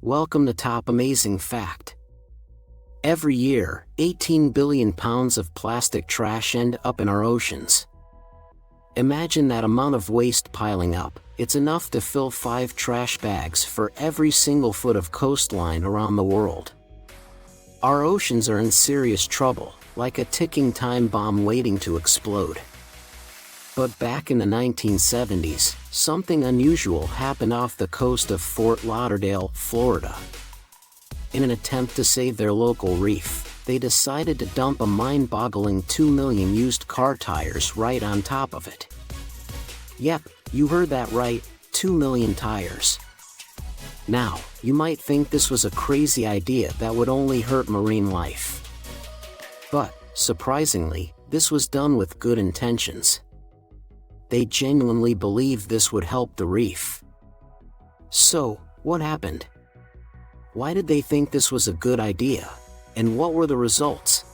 Welcome to Top Amazing Fact. Every year, 18 billion pounds of plastic trash end up in our oceans. Imagine that amount of waste piling up. It's enough to fill 5 trash bags for every single foot of coastline around the world. Our oceans are in serious trouble, like a ticking time bomb waiting to explode. But back in the 1970s, something unusual happened off the coast of Fort Lauderdale, Florida. In an attempt to save their local reef, they decided to dump a mind-boggling 2 million used car tires right on top of it. Yep, you heard that right, 2 million tires. Now, you might think this was a crazy idea that would only hurt marine life. But, surprisingly, this was done with good intentions. They genuinely believed this would help the reef. So, what happened? Why did they think this was a good idea? And what were the results?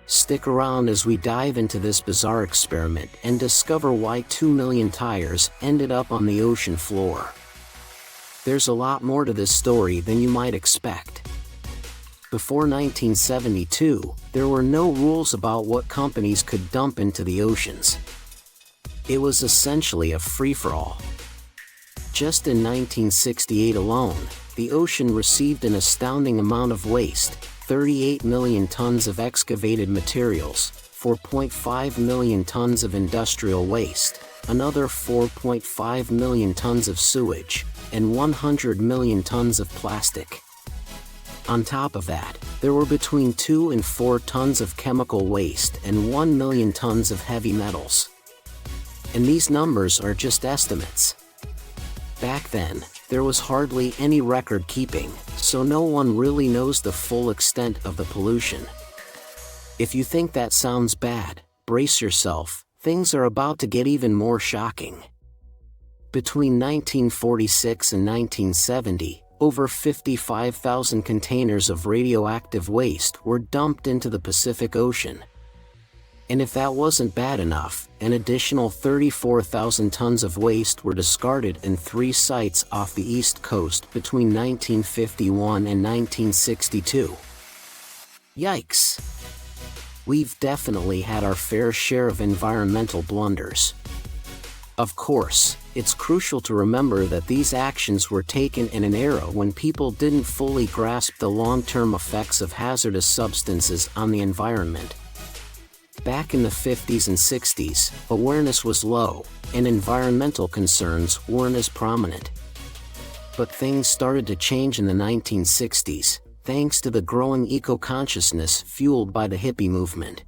Stick around as we dive into this bizarre experiment and discover why 2 million tires ended up on the ocean floor. There's a lot more to this story than you might expect. Before 1972, there were no rules about what companies could dump into the oceans. It was essentially a free-for-all. Just in 1968 alone, the ocean received an astounding amount of waste: 38 million tons of excavated materials, 4.5 million tons of industrial waste, another 4.5 million tons of sewage, and 100 million tons of plastic. On top of that, there were between 2 and 4 tons of chemical waste and 1 million tons of heavy metals. And these numbers are just estimates. Back then, there was hardly any record keeping, so no one really knows the full extent of the pollution. If you think that sounds bad, brace yourself, things are about to get even more shocking. Between 1946 and 1970, over 55,000 containers of radioactive waste were dumped into the Pacific Ocean. And if that wasn't bad enough, an additional 34,000 tons of waste were discarded in 3 sites off the East Coast between 1951 and 1962. Yikes! We've definitely had our fair share of environmental blunders. Of course, it's crucial to remember that these actions were taken in an era when people didn't fully grasp the long-term effects of hazardous substances on the environment. Back in the 50s and 60s, awareness was low, and environmental concerns weren't as prominent. But things started to change in the 1960s, thanks to the growing eco-consciousness fueled by the hippie movement.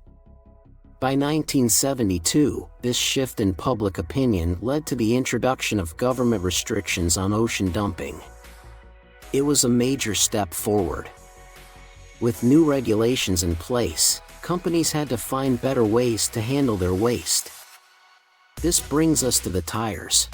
By 1972, this shift in public opinion led to the introduction of government restrictions on ocean dumping. It was a major step forward. With new regulations in place, companies had to find better ways to handle their waste. This brings us to the tires.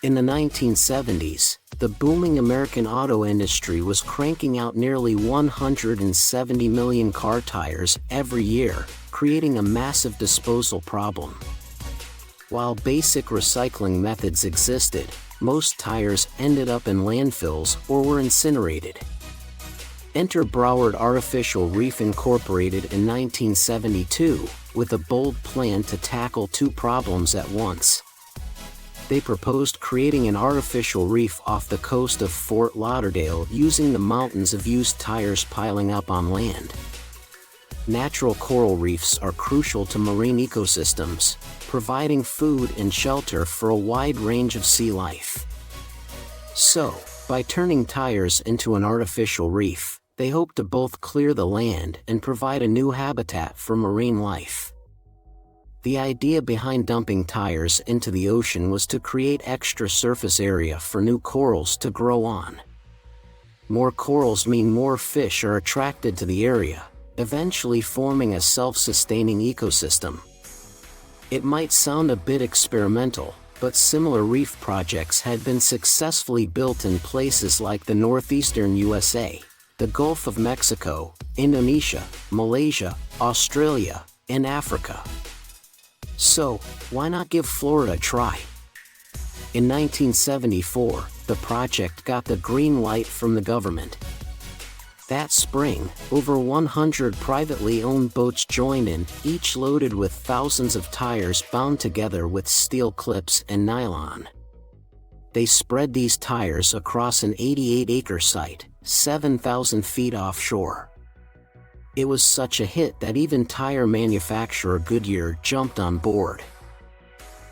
In the 1970s, the booming American auto industry was cranking out nearly 170 million car tires every year, creating a massive disposal problem. While basic recycling methods existed, most tires ended up in landfills or were incinerated. Enter Broward Artificial Reef Incorporated in 1972, with a bold plan to tackle 2 problems at once. They proposed creating an artificial reef off the coast of Fort Lauderdale using the mountains of used tires piling up on land. Natural coral reefs are crucial to marine ecosystems, providing food and shelter for a wide range of sea life. So, by turning tires into an artificial reef, they hope to both clear the land and provide a new habitat for marine life. The idea behind dumping tires into the ocean was to create extra surface area for new corals to grow on. More corals mean more fish are attracted to the area, eventually forming a self-sustaining ecosystem. It might sound a bit experimental, but similar reef projects had been successfully built in places like the northeastern USA, the Gulf of Mexico, Indonesia, Malaysia, Australia, and Africa. So, why not give Florida a try? In 1974, the project got the green light from the government. That spring, over 100 privately owned boats joined in, each loaded with thousands of tires bound together with steel clips and nylon. They spread these tires across an 88-acre site, 7,000 feet offshore. It was such a hit that even tire manufacturer Goodyear jumped on board.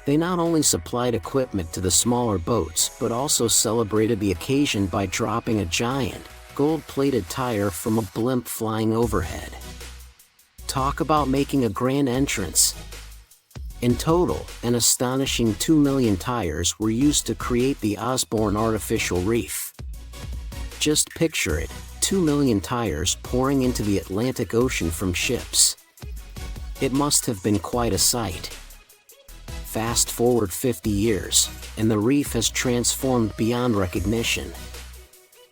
They not only supplied equipment to the smaller boats but also celebrated the occasion by dropping a giant, gold-plated tire from a blimp flying overhead. Talk about making a grand entrance. In total, an astonishing 2 million tires were used to create the Osborne artificial reef. Just picture it, 2 million tires pouring into the Atlantic Ocean from ships. It must have been quite a sight. Fast forward 50 years, and the reef has transformed beyond recognition.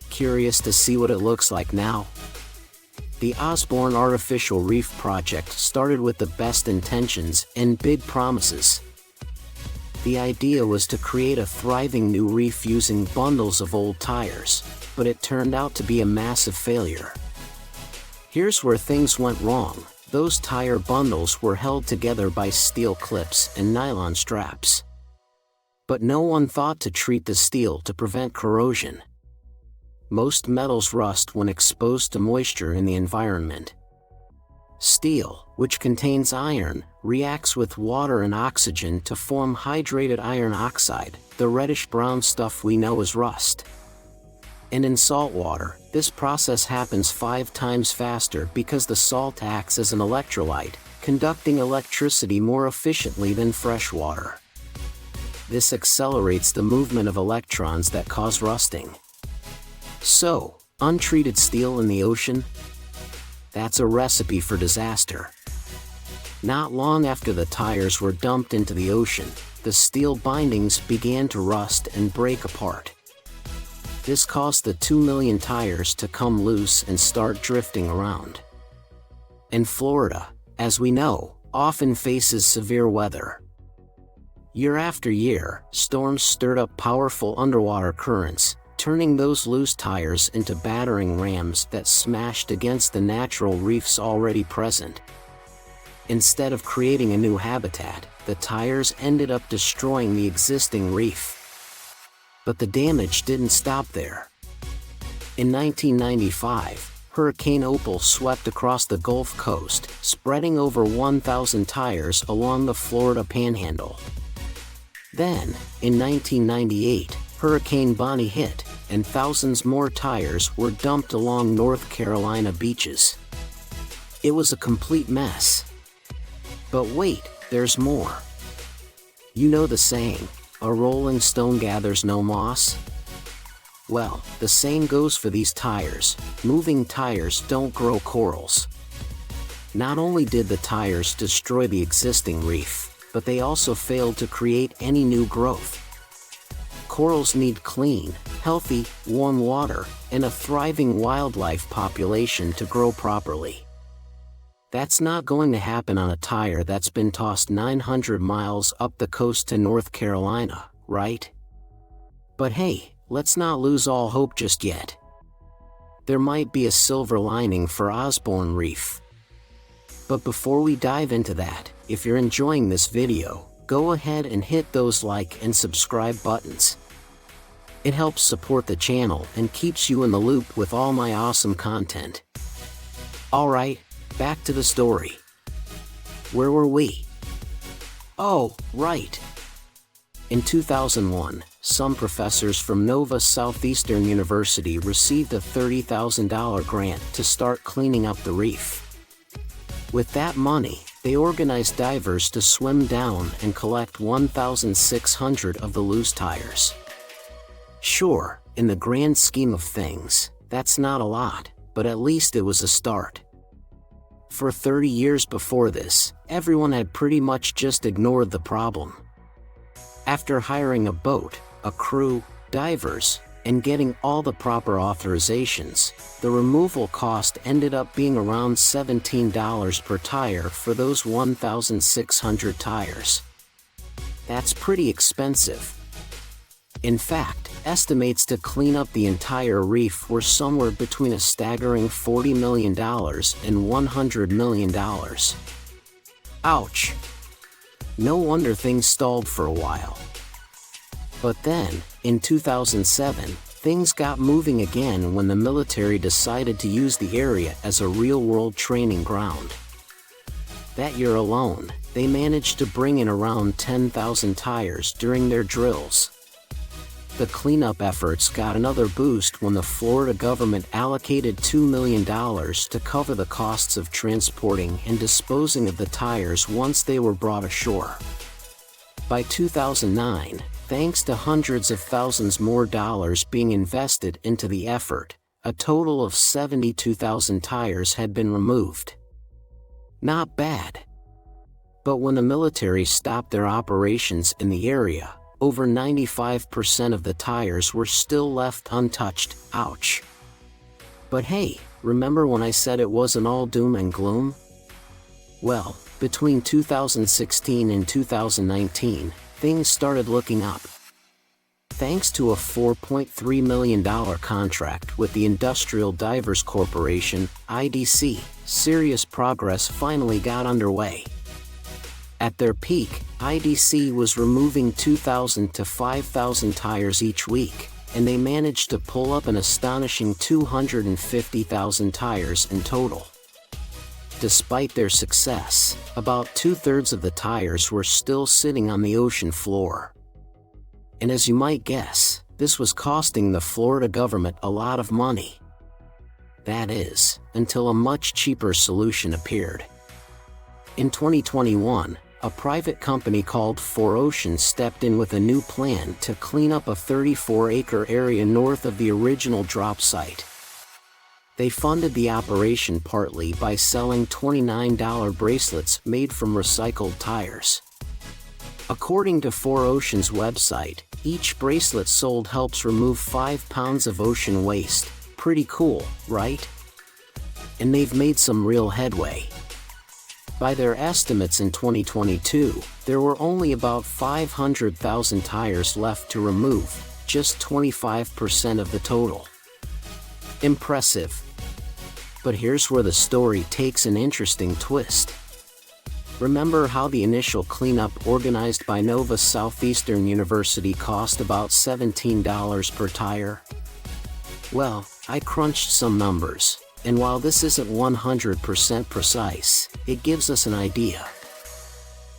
Curious to see what it looks like now? The Osborne Artificial Reef project started with the best intentions and big promises. The idea was to create a thriving new reef using bundles of old tires, but it turned out to be a massive failure. Here's where things went wrong. Those tire bundles were held together by steel clips and nylon straps. But no one thought to treat the steel to prevent corrosion. Most metals rust when exposed to moisture in the environment. Steel, which contains iron, reacts with water and oxygen to form hydrated iron oxide, the reddish-brown stuff we know as rust. And in salt water, this process happens 5 times faster because the salt acts as an electrolyte, conducting electricity more efficiently than fresh water. This accelerates the movement of electrons that cause rusting. So, untreated steel in the ocean? That's a recipe for disaster. Not long after the tires were dumped into the ocean, the steel bindings began to rust and break apart. This caused the 2 million tires to come loose and start drifting around. And Florida, as we know, often faces severe weather. Year after year, storms stirred up powerful underwater currents, turning those loose tires into battering rams that smashed against the natural reefs already present. Instead of creating a new habitat, the tires ended up destroying the existing reef. But the damage didn't stop there. In 1995, Hurricane Opal swept across the Gulf Coast, spreading over 1,000 tires along the Florida Panhandle. Then, in 1998, Hurricane Bonnie hit, and thousands more tires were dumped along North Carolina beaches. It was a complete mess. But wait, there's more. You know the saying, a rolling stone gathers no moss? Well, the same goes for these tires. Moving tires don't grow corals. Not only did the tires destroy the existing reef, but they also failed to create any new growth. Corals need clean, healthy, warm water, and a thriving wildlife population to grow properly. That's not going to happen on a tire that's been tossed 900 miles up the coast to North Carolina, right? But hey, let's not lose all hope just yet. There might be a silver lining for Osborne Reef. But before we dive into that, if you're enjoying this video, go ahead and hit those like and subscribe buttons. It helps support the channel and keeps you in the loop with all my awesome content. Alright, back to the story. Where were we? Oh, right. In 2001, some professors from Nova Southeastern University received a $30,000 grant to start cleaning up the reef. With that money, they organized divers to swim down and collect 1,600 of the loose tires. Sure, in the grand scheme of things, that's not a lot, but at least it was a start. For 30 years before this, everyone had pretty much just ignored the problem. After hiring a boat, a crew, divers, and getting all the proper authorizations, the removal cost ended up being around $17 per tire for those 1,600 tires. That's pretty expensive. In fact, estimates to clean up the entire reef were somewhere between a staggering $40 million and $100 million. Ouch! No wonder things stalled for a while. But then, in 2007, things got moving again when the military decided to use the area as a real-world training ground. That year alone, they managed to bring in around 10,000 tires during their drills. The cleanup efforts got another boost when the Florida government allocated $2 million to cover the costs of transporting and disposing of the tires once they were brought ashore. By 2009, thanks to hundreds of thousands more dollars being invested into the effort, a total of 72,000 tires had been removed. Not bad. But when the military stopped their operations in the area, over 95% of the tires were still left untouched. Ouch. But hey, remember when I said it wasn't all doom and gloom? Well, between 2016 and 2019, things started looking up. Thanks to a $4.3 million contract with the Industrial Divers Corporation, IDC, serious progress finally got underway. At their peak, IDC was removing 2,000 to 5,000 tires each week, and they managed to pull up an astonishing 250,000 tires in total. Despite their success, about 2/3 of the tires were still sitting on the ocean floor. And as you might guess, this was costing the Florida government a lot of money. That is, until a much cheaper solution appeared. In 2021, a private company called 4Ocean stepped in with a new plan to clean up a 34-acre area north of the original drop site. They funded the operation partly by selling $29 bracelets made from recycled tires. According to 4Ocean's website, each bracelet sold helps remove 5 pounds of ocean waste. Pretty cool, right? And they've made some real headway. By their estimates in 2022, there were only about 500,000 tires left to remove, just 25% of the total. Impressive. But here's where the story takes an interesting twist. Remember how the initial cleanup organized by Nova Southeastern University cost about $17 per tire? Well, I crunched some numbers, and while this isn't 100% precise, it gives us an idea.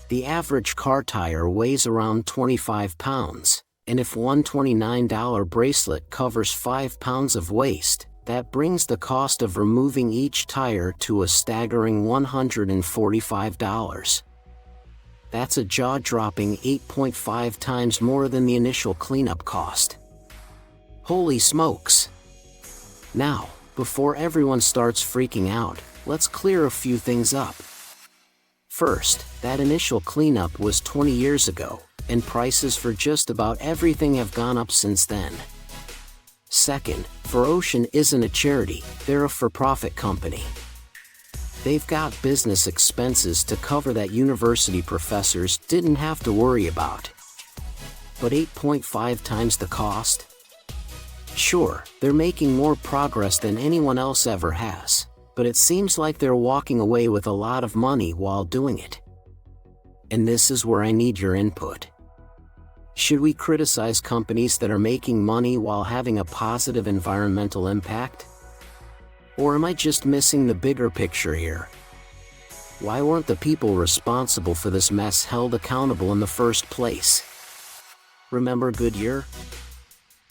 The average car tire weighs around 25 pounds, and if one $29 bracelet covers 5 pounds of waste, that brings the cost of removing each tire to a staggering $145. That's a jaw-dropping 8.5 times more than the initial cleanup cost. Holy smokes! Now, before everyone starts freaking out, let's clear a few things up. First, that initial cleanup was 20 years ago, and prices for just about everything have gone up since then. Second, 4Ocean isn't a charity, they're a for-profit company. They've got business expenses to cover that university professors didn't have to worry about. But 8.5 times the cost? Sure, they're making more progress than anyone else ever has, but it seems like they're walking away with a lot of money while doing it. And this is where I need your input. Should we criticize companies that are making money while having a positive environmental impact? Or am I just missing the bigger picture here? Why weren't the people responsible for this mess held accountable in the first place? Remember Goodyear?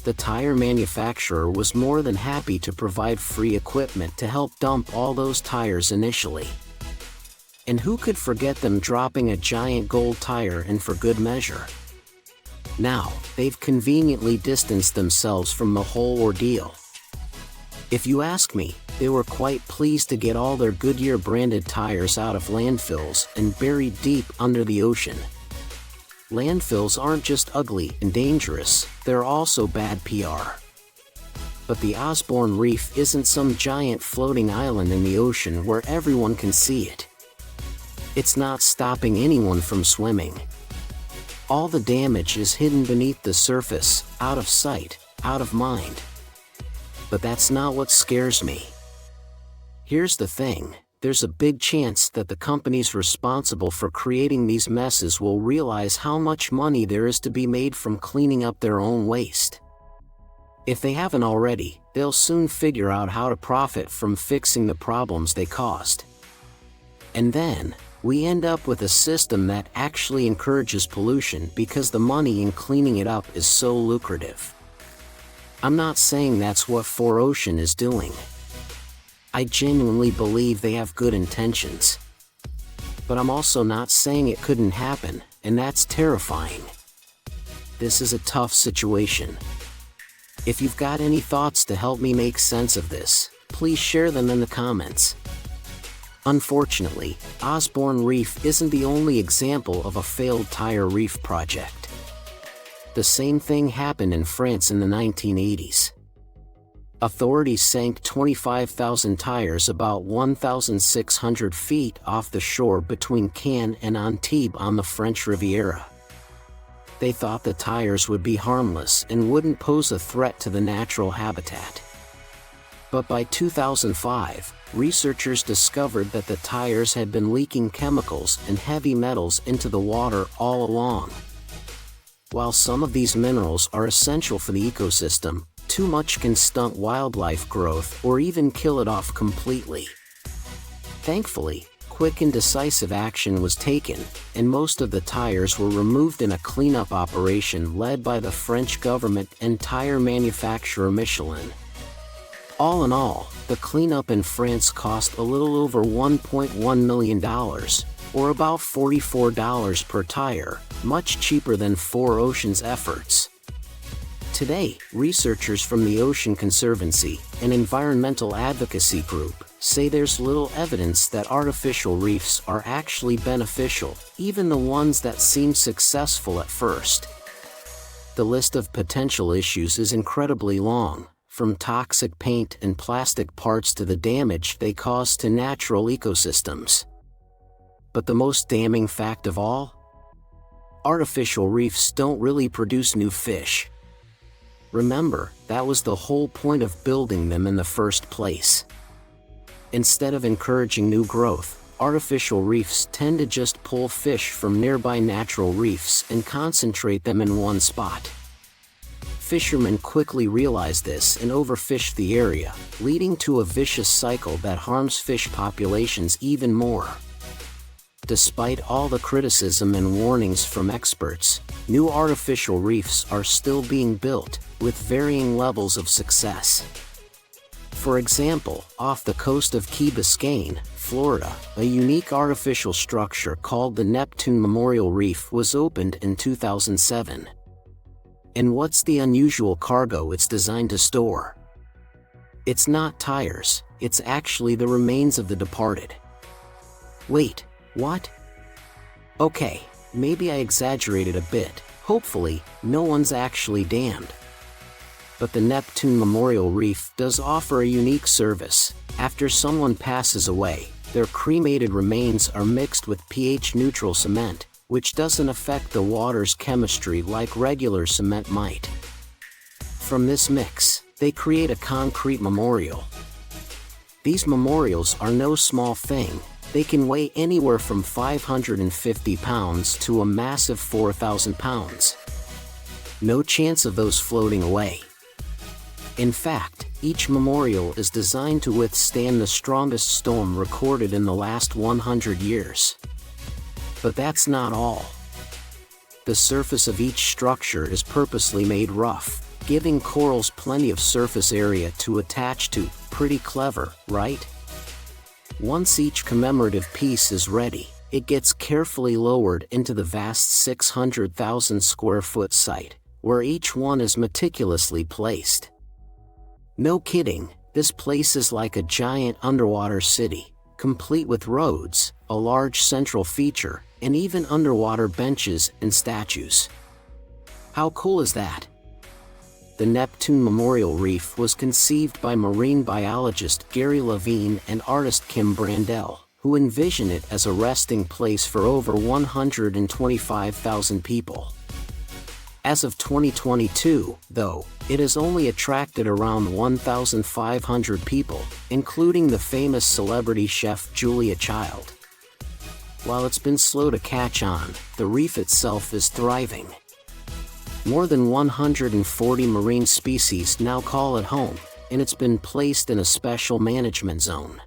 The tire manufacturer was more than happy to provide free equipment to help dump all those tires initially. And who could forget them dropping a giant gold tire in for good measure? Now, they've conveniently distanced themselves from the whole ordeal. If you ask me, they were quite pleased to get all their Goodyear branded tires out of landfills and buried deep under the ocean. Landfills aren't just ugly and dangerous, they're also bad PR. But the Osborne Reef isn't some giant floating island in the ocean where everyone can see it. It's not stopping anyone from swimming. All the damage is hidden beneath the surface, out of sight, out of mind. But that's not what scares me. Here's the thing, there's a big chance that the companies responsible for creating these messes will realize how much money there is to be made from cleaning up their own waste. If they haven't already, they'll soon figure out how to profit from fixing the problems they caused. And then, we end up with a system that actually encourages pollution because the money in cleaning it up is so lucrative. I'm not saying that's what 4Ocean is doing. I genuinely believe they have good intentions. But I'm also not saying it couldn't happen, and that's terrifying. This is a tough situation. If you've got any thoughts to help me make sense of this, please share them in the comments. Unfortunately, Osborne Reef isn't the only example of a failed tire reef project. The same thing happened in France in the 1980s. Authorities sank 25,000 tires about 1,600 feet off the shore between Cannes and Antibes on the French Riviera. They thought the tires would be harmless and wouldn't pose a threat to the natural habitat. But by 2005, researchers discovered that the tires had been leaking chemicals and heavy metals into the water all along. While some of these minerals are essential for the ecosystem, too much can stunt wildlife growth or even kill it off completely. Thankfully, quick and decisive action was taken, and most of the tires were removed in a cleanup operation led by the French government and tire manufacturer Michelin. All in all, the cleanup in France cost a little over $1.1 million, or about $44 per tire, much cheaper than 4Ocean's efforts. Today, researchers from the Ocean Conservancy, an environmental advocacy group, say there's little evidence that artificial reefs are actually beneficial, even the ones that seem successful at first. The list of potential issues is incredibly long, from toxic paint and plastic parts to the damage they cause to natural ecosystems. But the most damning fact of all? Artificial reefs don't really produce new fish. Remember, that was the whole point of building them in the first place. Instead of encouraging new growth, artificial reefs tend to just pull fish from nearby natural reefs and concentrate them in one spot. Fishermen quickly realize this and overfish the area, leading to a vicious cycle that harms fish populations even more. Despite all the criticism and warnings from experts, new artificial reefs are still being built, with varying levels of success. For example, off the coast of Key Biscayne, Florida, a unique artificial structure called the Neptune Memorial Reef was opened in 2007. And what's the unusual cargo it's designed to store? It's not tires, it's actually the remains of the departed. Wait, what? Okay, maybe I exaggerated a bit. Hopefully, no one's actually damned. But the Neptune Memorial Reef does offer a unique service. After someone passes away, their cremated remains are mixed with pH-neutral cement, which doesn't affect the water's chemistry like regular cement might. From this mix, they create a concrete memorial. These memorials are no small thing. They can weigh anywhere from 550 pounds to a massive 4,000 pounds. No chance of those floating away. In fact, each memorial is designed to withstand the strongest storm recorded in the last 100 years. But that's not all. The surface of each structure is purposely made rough, giving corals plenty of surface area to attach to. Pretty clever, right? Once each commemorative piece is ready, it gets carefully lowered into the vast 600,000 square foot site, where each one is meticulously placed. No kidding, this place is like a giant underwater city, complete with roads, a large central feature, and even underwater benches and statues. How cool is that? The Neptune Memorial Reef was conceived by marine biologist Gary Levine and artist Kim Brandel, who envisioned it as a resting place for over 125,000 people. As of 2022, though, it has only attracted around 1,500 people, including the famous celebrity chef Julia Child. While it's been slow to catch on, the reef itself is thriving. More than 140 marine species now call it home, and it's been placed in a special management zone.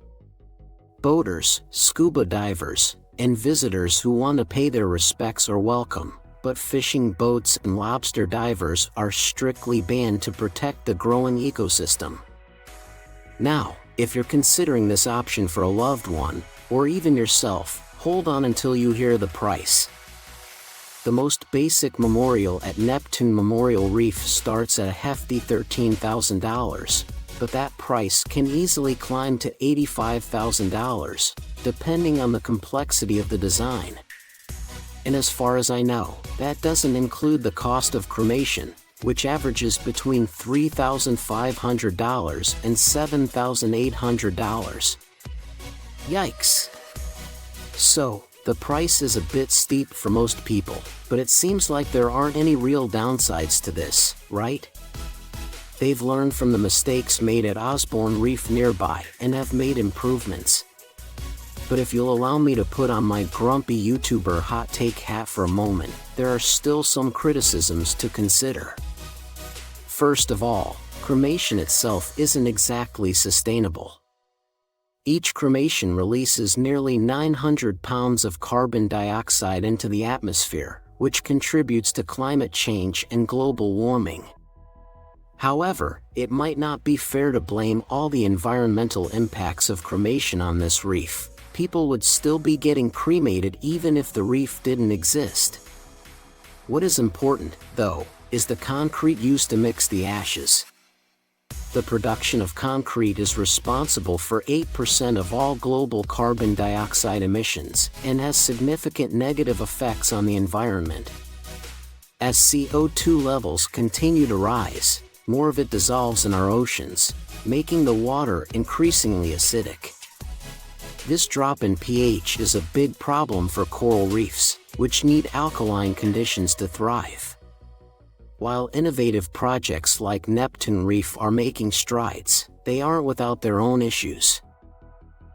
Boaters, scuba divers, and visitors who want to pay their respects are welcome, but fishing boats and lobster divers are strictly banned to protect the growing ecosystem. Now, if you're considering this option for a loved one, or even yourself, hold on until you hear the price. The most basic memorial at Neptune Memorial Reef starts at a hefty $13,000, but that price can easily climb to $85,000, depending on the complexity of the design. And as far as I know, that doesn't include the cost of cremation, which averages between $3,500 and $7,800. Yikes! So, the price is a bit steep for most people, but it seems like there aren't any real downsides to this, right? They've learned from the mistakes made at Osborne Reef nearby and have made improvements. But if you'll allow me to put on my grumpy YouTuber hot take hat for a moment, there are still some criticisms to consider. First of all, cremation itself isn't exactly sustainable. Each cremation releases nearly 900 pounds of carbon dioxide into the atmosphere, which contributes to climate change and global warming. However, it might not be fair to blame all the environmental impacts of cremation on this reef. People would still be getting cremated even if the reef didn't exist. What is important, though, is the concrete used to mix the ashes. The production of concrete is responsible for 8% of all global carbon dioxide emissions and has significant negative effects on the environment. As CO2 levels continue to rise, more of it dissolves in our oceans, making the water increasingly acidic. This drop in pH is a big problem for coral reefs, which need alkaline conditions to thrive. While innovative projects like Neptune Reef are making strides, they aren't without their own issues.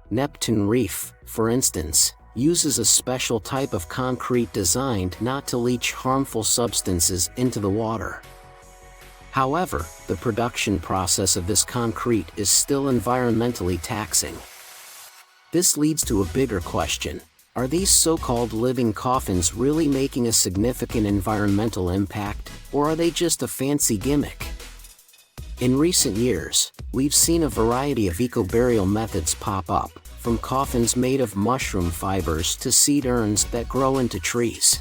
Neptune Reef, for instance, uses a special type of concrete designed not to leach harmful substances into the water. However, the production process of this concrete is still environmentally taxing. This leads to a bigger question. Are these so-called living coffins really making a significant environmental impact, or are they just a fancy gimmick? In recent years, we've seen a variety of eco-burial methods pop up, from coffins made of mushroom fibers to seed urns that grow into trees.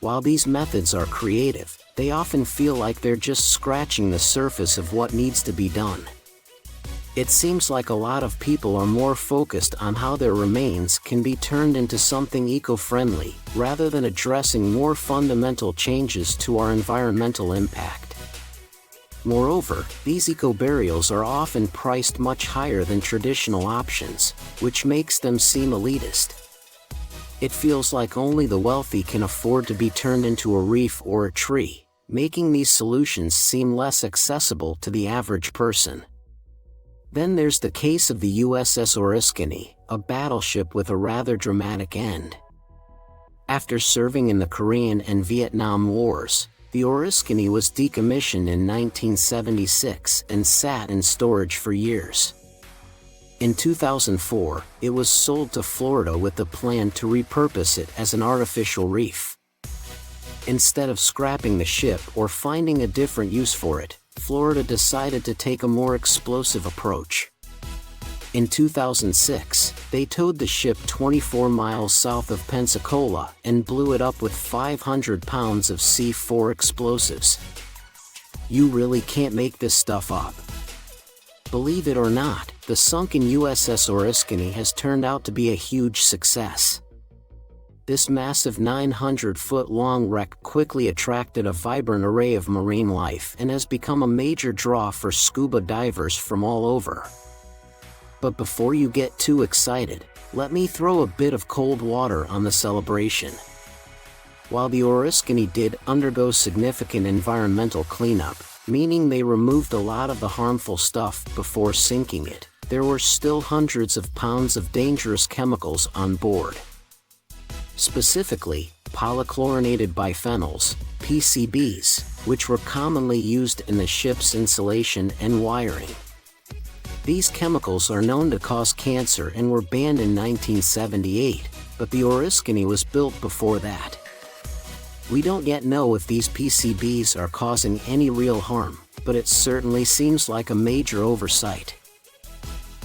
While these methods are creative, they often feel like they're just scratching the surface of what needs to be done. It seems like a lot of people are more focused on how their remains can be turned into something eco-friendly, rather than addressing more fundamental changes to our environmental impact. Moreover, these eco-burials are often priced much higher than traditional options, which makes them seem elitist. It feels like only the wealthy can afford to be turned into a reef or a tree, making these solutions seem less accessible to the average person. Then there's the case of the USS Oriskany, a battleship with a rather dramatic end. After serving in the Korean and Vietnam Wars, the Oriskany was decommissioned in 1976 and sat in storage for years. In 2004, it was sold to Florida with the plan to repurpose it as an artificial reef. Instead of scrapping the ship or finding a different use for it, Florida decided to take a more explosive approach. In 2006, they towed the ship 24 miles south of Pensacola and blew it up with 500 pounds of C4 explosives. You really can't make this stuff up. Believe it or not, the sunken USS Oriskany has turned out to be a huge success. This massive 900-foot-long wreck quickly attracted a vibrant array of marine life and has become a major draw for scuba divers from all over. But before you get too excited, let me throw a bit of cold water on the celebration. While the Oriskany did undergo significant environmental cleanup, meaning they removed a lot of the harmful stuff before sinking it, there were still hundreds of pounds of dangerous chemicals on board. Specifically, polychlorinated biphenyls, PCBs, which were commonly used in the ship's insulation and wiring. These chemicals are known to cause cancer and were banned in 1978, but the Oriskany was built before that. We don't yet know if these PCBs are causing any real harm, but it certainly seems like a major oversight.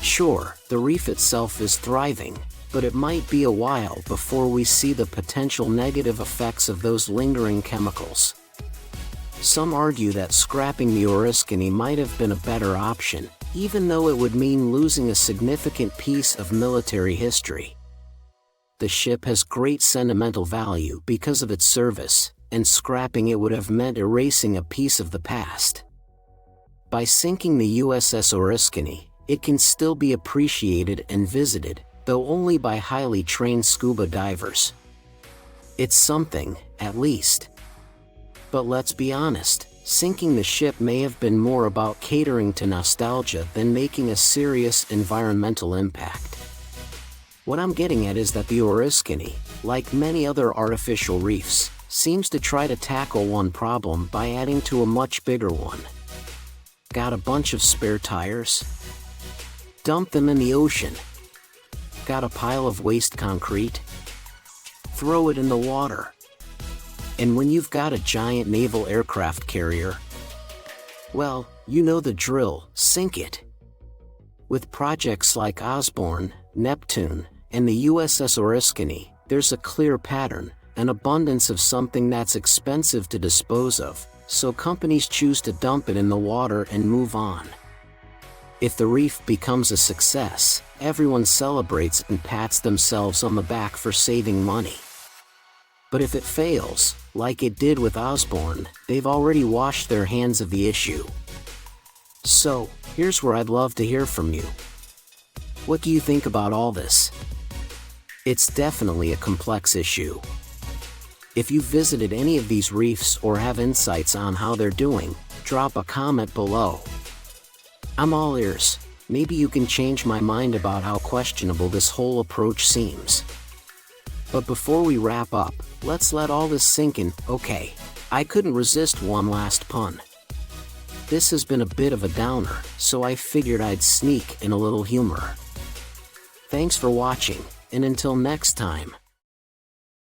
Sure, the reef itself is thriving, but it might be a while before we see the potential negative effects of those lingering chemicals. Some argue that scrapping the Oriskany might have been a better option, even though it would mean losing a significant piece of military history. The ship has great sentimental value because of its service, and scrapping it would have meant erasing a piece of the past. By sinking the USS Oriskany, it can still be appreciated and visited, though only by highly trained scuba divers. It's something, at least. But let's be honest, sinking the ship may have been more about catering to nostalgia than making a serious environmental impact. What I'm getting at is that the Oriskany, like many other artificial reefs, seems to try to tackle one problem by adding to a much bigger one. Got a bunch of spare tires? Dump them in the ocean. Got a pile of waste concrete? Throw it in the water. And when you've got a giant naval aircraft carrier, well, you know the drill, sink it. With projects like Osborne, Neptune, and the USS Oriskany, there's a clear pattern, an abundance of something that's expensive to dispose of, so companies choose to dump it in the water and move on. If the reef becomes a success, everyone celebrates and pats themselves on the back for saving money. But if it fails, like it did with Osborne, they've already washed their hands of the issue. So, here's where I'd love to hear from you. What do you think about all this? It's definitely a complex issue. If you've visited any of these reefs or have insights on how they're doing, drop a comment below. I'm all ears. Maybe you can change my mind about how questionable this whole approach seems. But before we wrap up, let's let all this sink in. Okay, I couldn't resist one last pun. This has been a bit of a downer, so I figured I'd sneak in a little humor. Thanks for watching, and until next time.